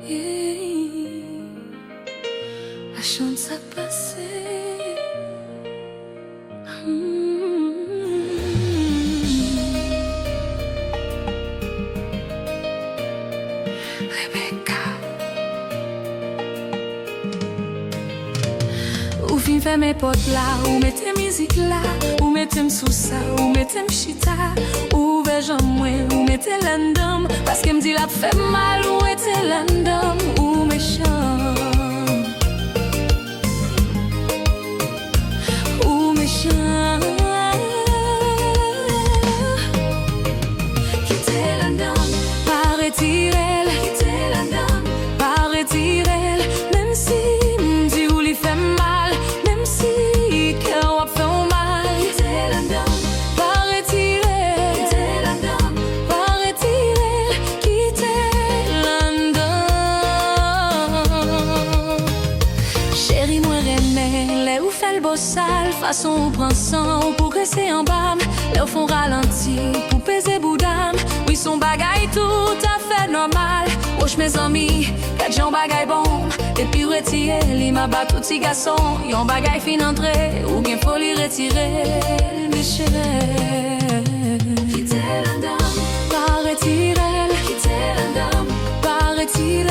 La chance a passé. Rebecca. Ou fin fè mes potes là, ou mettez musique là, ou mettez sous ça, ou mettez chita, ou vejan moi, ou mettez l'endom, parce que me dit la fait mal, ou mettez l'endom, ou méchant, ou méchant. Quittez l'endom, pas retirer, quittez l'endom, pas retirer, même si me dit ou lui fait mal. Sale façon prend sang pour rester en bas, les font ralenti pour peser boudam. Oui, son bagaille tout à fait normal. Wesh mes amis, quatre gens bagaille bon, et puis retirer, li m'a bat tout petit garçon. Yon bagaille fin entrée, ou bien faut li retirer, mes chéris. Quittez la dame, pas retirer, quittez la dame, pas retirer.